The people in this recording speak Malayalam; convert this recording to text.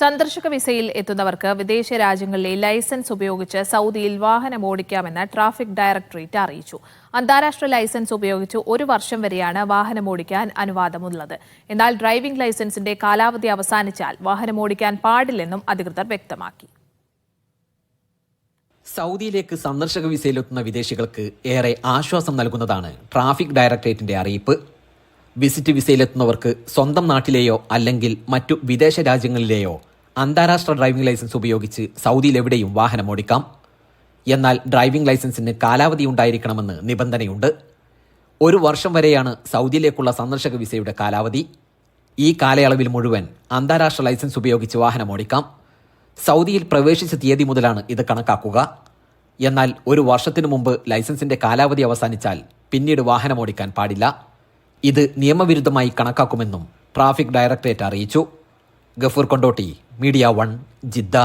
സന്ദർശക വിസയിൽ എത്തുന്നവർക്ക് വിദേശ രാജ്യങ്ങളിലെ ലൈസൻസ് ഉപയോഗിച്ച് സൗദിയിൽ വാഹനം ഓടിക്കാമെന്ന് ട്രാഫിക് ഡയറക്ടറേറ്റ് അറിയിച്ചു. അന്താരാഷ്ട്ര ലൈസൻസ് ഉപയോഗിച്ച് 1 വർഷം വരെയാണ് വാഹനം ഓടിക്കാൻ അനുവാദമുള്ളത്. എന്നാൽ ഡ്രൈവിംഗ് ലൈസൻസിന്റെ കാലാവധി അവസാനിച്ചാൽ വാഹനം ഓടിക്കാൻ പാടില്ലെന്നും അധികൃതർ വ്യക്തമാക്കി. സൗദിയിലേക്ക് സന്ദർശക വിസയിലെത്തുന്ന വിദേശികൾക്ക് ഏറെ ആശ്വാസം നൽകുന്നതാണ് ട്രാഫിക് ഡയറക്ടറേറ്റിന്റെ അറിയിപ്പ്. വിസിറ്റ് വിസയിലെത്തുന്നവർക്ക് സ്വന്തം നാട്ടിലെയോ അല്ലെങ്കിൽ മറ്റു വിദേശ രാജ്യങ്ങളിലെയോ അന്താരാഷ്ട്ര ഡ്രൈവിംഗ് ലൈസൻസ് ഉപയോഗിച്ച് സൗദിയിൽ എവിടെയും വാഹനം ഓടിക്കാം. എന്നാൽ ഡ്രൈവിംഗ് ലൈസൻസിന് കാലാവധി ഉണ്ടായിരിക്കണമെന്ന് നിബന്ധനയുണ്ട്. 1 വർഷം വരെയാണ് സൗദിയിലേക്കുള്ള സന്ദർശക വിസയുടെ കാലാവധി. ഈ കാലയളവിൽ മുഴുവൻ അന്താരാഷ്ട്ര ലൈസൻസ് ഉപയോഗിച്ച് വാഹനം ഓടിക്കാം. സൗദിയിൽ പ്രവേശിച്ച തീയതി മുതലാണ് ഇത് കണക്കാക്കുക. എന്നാൽ 1 വർഷത്തിനു മുമ്പ് ലൈസൻസിന്റെ കാലാവധി അവസാനിച്ചാൽ പിന്നീട് വാഹനം ഓടിക്കാൻ പാടില്ല. ഇത് നിയമവിരുദ്ധമായി കണക്കാക്കുമെന്നും ട്രാഫിക് ഡയറക്ടറേറ്റ് അറിയിച്ചു. Gafoor Kondotty, media 1, Jeddah.